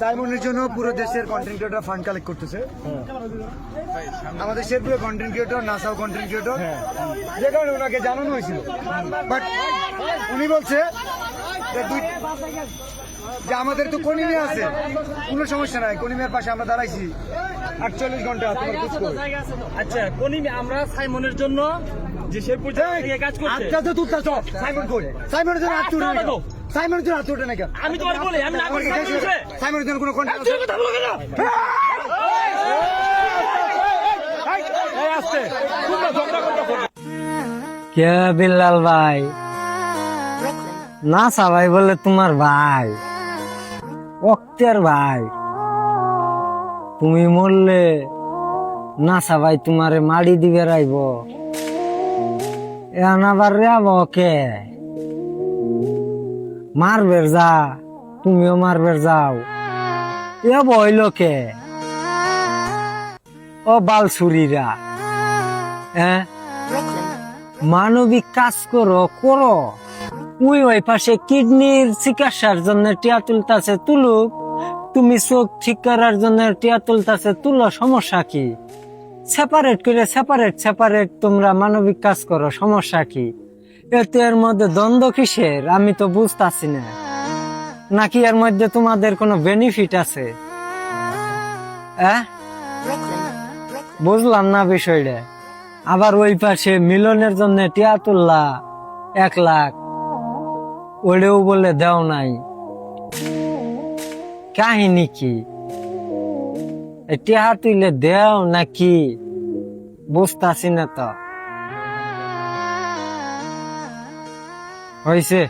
সাইমনের জন্য পুরো দেশের কন্টেন্ট ক্রিয়েটর ফান্ড কালেক্ট করতেছে। আমাদের শেরপুরে কন্টেন্ট ক্রিয়েটর, নাসাও কন্টেন্ট ক্রিয়েটর, যে কারণে ওনাকে জানানো হয়েছিল। বাট উনি বলছে যে আমাদের তো কনিমে আছে, কোনো সমস্যা নাই, কনিমের পাশে আমরা দাঁড়াইছি 48 ঘন্টা তোমার খোঁজ করে। আচ্ছা কনিমে আমরা সাইমনের জন্য যে শেরপুর থেকে কাজ করছে আজকে তো তুলতা সব সাইমন কই, সাইমনের জন্য হাত তুলে না, সাইমনের জন্য হাত তুলে না কেন? আমি তোমার বলি আমি না করি সাইমনের জন্য কোনো কন্টেন্ট আছে? কথা বলো কেন? এই আস্তে তোমরা ঝগড়া করতে কে বিল্লাল ভাই? না সবাই বলে তোমার ভাই, অক্তের ভাই। তুমি মরলে না সবাই তোমারে মাড়ি দিবে রাইব, এখন আবার রেব কে? মারবের যা, তুমিও মারবের যাও, এ বইল কে? ও বালছুরিরা, হ্যাঁ মানবিক কাজ করো করো। ওই পাশে কিডনির চিকিৎসার জন্য টিয়া তুলতাছে, তুলুক। তুমি চোখ ঠিক করার জন্য টিয়া তুলতাছে, তুলো, সমস্যা কি? সেপারেট করে সেপারেট তোমরা মানবিক কাজ করো, সমস্যা কি? এতে এর মধ্যে দ্বন্দ্ব কিসের আমি তো বুঝতাছি না। নাকি এর মধ্যে তোমাদের কোনো বেনিফিট আছে? বুঝলাম না বিষয়টা। আবার ওই পাশে মিলনের জন্য টিয়া তুললা 1 লাখ, ওইটাও বলে দেও নাই, কাহিনী কি? টিয়া তুইলে দেও নাকি বুঝতাছি না তো। হয়েছে